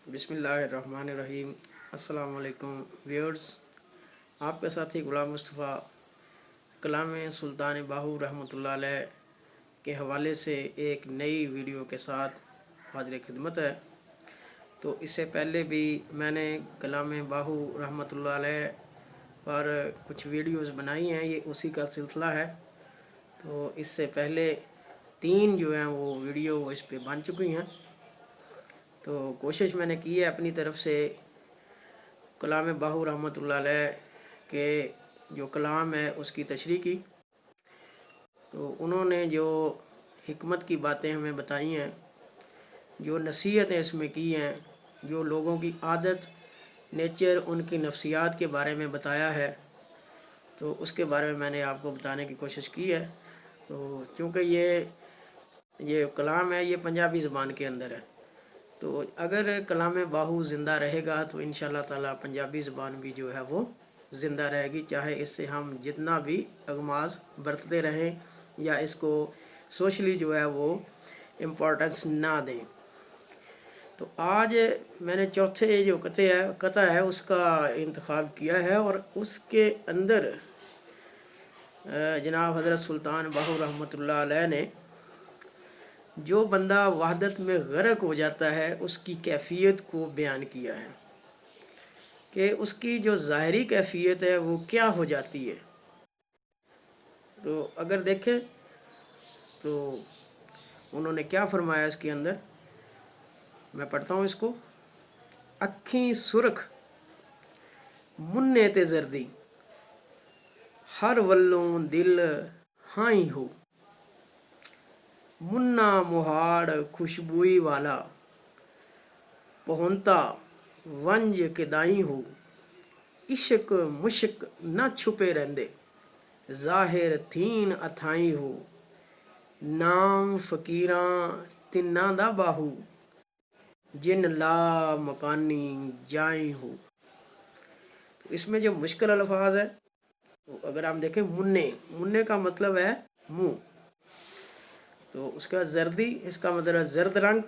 बिस्मिल्लाहिर्रहमानिर्रहीम। अस्सलाम वालेकुम व्यूअर्स, आपके साथी गुलाम मुस्तफ़ा कलाम सुल्तान बाहू रहमतुल्लाह अलैह के हवाले से एक नई वीडियो के साथ हाजिर खिदमत है। तो इससे पहले भी मैंने कलाम बाहू रहमतुल्लाह अलैह पर कुछ वीडियोस बनाई हैं, ये उसी का सिलसिला है। तो इससे पहले 3 जो हैं वो वीडियो इस पे बन चुकी हैं। तो कोशिश मैंने की है अपनी तरफ से कलाम बाहू रहमतुल्लाह अलैह के जो कलाम है उसकी तशरीह की। तो उन्होंने जो हिकमत की बातें हमें बताई हैं, जो नसीहतें इसमें की हैं, जो लोगों की आदत, नेचर, उनकी नफ्सियात के बारे में बताया है, तो उसके बारे में मैंने आपको बताने की कोशिश की है। तो चूँकि ये कलाम है, ये पंजाबी ज़बान के अंदर है, तो अगर कलाम बाहू ज़िंदा रहेगा तो इंशाअल्लाह ताला पंजाबी ज़बान भी जो है वो ज़िंदा रहेगी, चाहे इससे हम जितना भी अगमाज बरतते रहें या इसको सोशली जो है वो इम्पोर्टेंस ना दें। तो आज मैंने चौथे जो कता है उसका इंतखाब किया है, और उसके अंदर जनाब हज़रत सुल्तान बाहू रहमतुल्लाह अलैह ने जो बंदा वहदत में गर्क हो जाता है उसकी कैफियत को बयान किया है कि उसकी जो ज़ाहरी कैफियत है वो क्या हो जाती है। तो अगर देखें तो उन्होंने क्या फरमाया इसके अंदर, मैं पढ़ता हूँ इसको। अखी सुरख मुन्ने ते जर्दी, हर वल्लों दिल हाई हो, मुन्ना मुहाड़ खुशबुई वाला, पहुंता वंज के दाई हो, इश्क मुश्क न छुपे रहंदे, ज़ाहिर थीन अथाई हो, नाम फकीरां तिन्ना दा बाहू, जिन ला मकानी जाई हो। तो इसमें जो मुश्किल अल्फाज है, तो अगर आप देखें मुन्ने, मुन्ने का मतलब है मुंह, तो उसका जर्दी, इसका मतलब है जर्द रंग,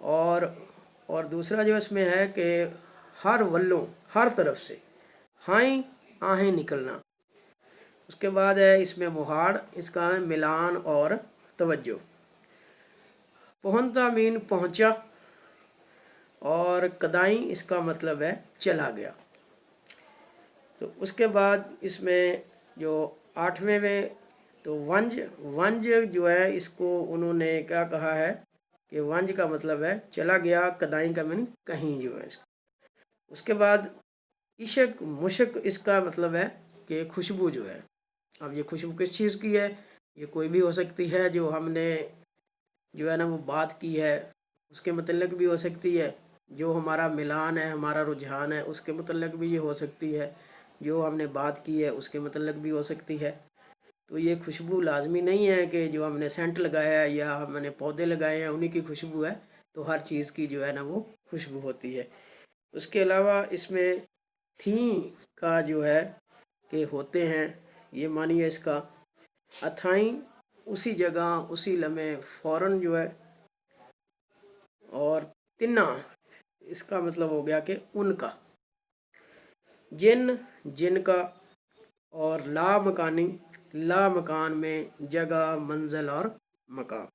और दूसरा जो इसमें है कि हर वल्लों, हर तरफ से, हाई आहें निकलना। उसके बाद है इसमें मुहाड़, इसका है मिलान और तवज्जो। पहुंचा मीन पहुंचा, और कदाई इसका मतलब है चला गया। तो उसके बाद इसमें जो 8वें में, तो वंज, वंज जो है इसको उन्होंने क्या कहा है कि वंज का मतलब है चला गया, कदाई का मीन कहीं जो है। उसके बाद इश्क मुश्क, इसका मतलब है कि खुशबू जो है। अब ये खुशबू किस चीज़ की है, ये कोई भी हो सकती है, जो हमने जो है ना वो बात की है उसके मतलब भी हो सकती है, जो हमारा मिलान है, हमारा रुझान है, उसके मतलब भी ये हो सकती है, जो हमने बात की है उसके मतलब भी हो सकती है। तो ये खुशबू लाजमी नहीं है कि जो हमने सेंट लगाया है या हमने पौधे लगाए हैं उन्हीं की खुशबू है, तो हर चीज़ की जो है ना वो खुशबू होती है। उसके अलावा इसमें थी का जो है कि होते हैं, ये मानिए इसका। अथाई उसी जगह, उसी लम्हे, फ़ौरन जो है। और तिन्ना, इसका मतलब हो गया कि उनका, जिन, जिनका, और ला मकानी, ला मकान में जगह, मंजिल और मकान।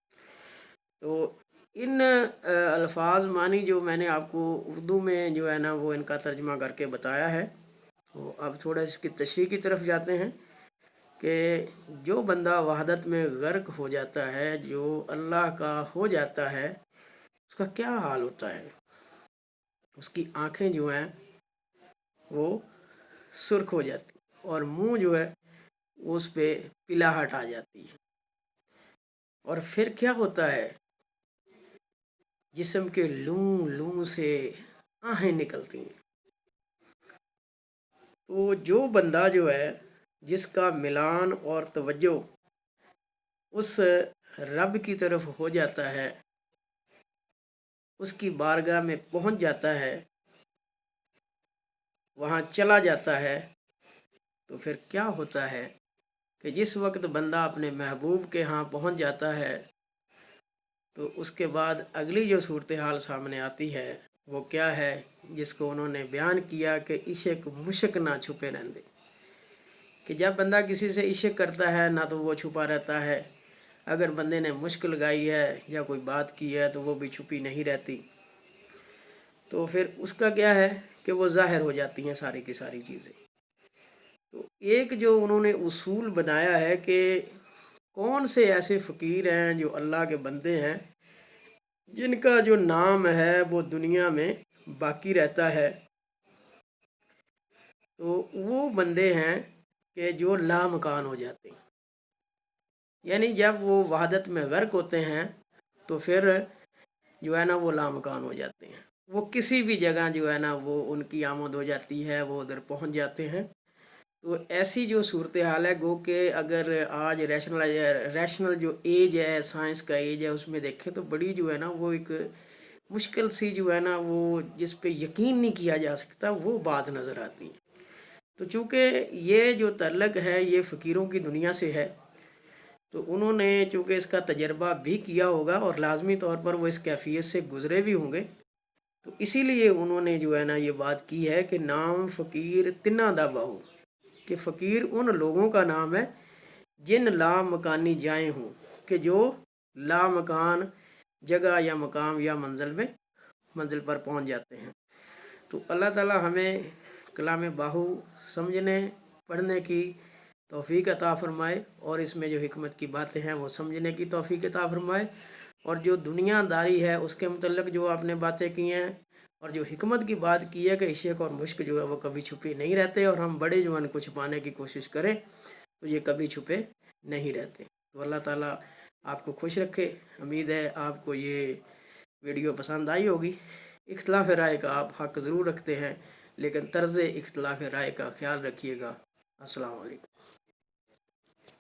तो इन अल्फाज मानी जो मैंने आपको उर्दू में जो है ना वो इनका तर्जमा करके बताया है। तो अब थोड़ा इसकी तशरीह की तरफ जाते हैं कि जो बंदा वहदत में गर्क हो जाता है, जो अल्लाह का हो जाता है, उसका क्या हाल होता है। उसकी आँखें जो हैं वो सुर्ख हो जाती, और मुंह जो है उस पे पिलाहट आ जाती है। और फिर क्या होता है, जिस्म के लूं लूं से आहें निकलती हैं। तो जो बंदा जो है जिसका मिलान और तवज्जो उस रब की तरफ हो जाता है, उसकी बारगाह में पहुंच जाता है, वहाँ चला जाता है, तो फिर क्या होता है कि जिस वक्त बंदा अपने महबूब के यहाँ पहुंच जाता है, तो उसके बाद अगली जो सूरत हाल सामने आती है وہ کیا ہے جس کو انہوں نے بیان کیا کہ عشق مشک نہ چھپے رہندے، کہ جب بندہ کسی سے عشق کرتا ہے نہ تو وہ چھپا رہتا ہے، اگر بندے نے مشک لگائی ہے یا کوئی بات کی ہے تو وہ بھی چھپی نہیں رہتی، تو پھر اس کا کیا ہے کہ وہ ظاہر ہو جاتی ہیں ساری کی ساری چیزیں۔ تو ایک جو انہوں نے اصول بنایا ہے کہ کون سے ایسے فقیر ہیں جو اللہ کے بندے ہیں جن کا جو نام ہے وہ دنیا میں باقی رہتا ہے، تو وہ بندے ہیں کہ جو لامکان ہو جاتے ہیں، یعنی جب وہ وحدت میں غرق ہوتے ہیں تو پھر جو ہے نا وہ لامکان ہو جاتے ہیں، وہ کسی بھی جگہ جو ہے نا وہ ان کی آمد ہو جاتی ہے، وہ ادھر پہنچ جاتے ہیں۔ تو ایسی جو صورتحال ہے گو کہ اگر آج ریشنل جو ایج ہے، سائنس کا ایج ہے، اس میں دیکھیں تو بڑی جو ہے نا وہ ایک مشکل سی جو ہے نا وہ جس پہ یقین نہیں کیا جا سکتا وہ بات نظر آتی ہے۔ تو چونکہ یہ جو تعلق ہے یہ فقیروں کی دنیا سے ہے، تو انہوں نے چونکہ اس کا تجربہ بھی کیا ہوگا اور لازمی طور پر وہ اس کیفیت سے گزرے بھی ہوں گے، تو اسی لیے انہوں نے جو ہے نا یہ بات کی ہے کہ نام فقیر تنا دا بہو، کہ فقیر ان لوگوں کا نام ہے جن لامکانی جائیں ہوں، کہ جو لامکان جگہ یا مقام یا منزل پر پہنچ جاتے ہیں۔ تو اللہ تعالی ہمیں کلام باہو سمجھنے پڑھنے کی توفیق عطا فرمائے، اور اس میں جو حکمت کی باتیں ہیں وہ سمجھنے کی توفیق عطا فرمائے، اور جو دنیا داری ہے اس کے متعلق جو آپ نے باتیں کی ہیں اور جو حکمت کی بات کی ہے کہ عشق اور مشک جو ہے وہ کبھی چھپی نہیں رہتے، اور ہم بڑے جو ان کو چھپانے کی کوشش کریں تو یہ کبھی چھپے نہیں رہتے۔ تو اللہ تعالیٰ آپ کو خوش رکھے۔ امید ہے آپ کو یہ ویڈیو پسند آئی ہوگی۔ اختلاف رائے کا آپ حق ضرور رکھتے ہیں، لیکن طرز اختلاف رائے کا خیال رکھیے گا۔ السلام علیکم۔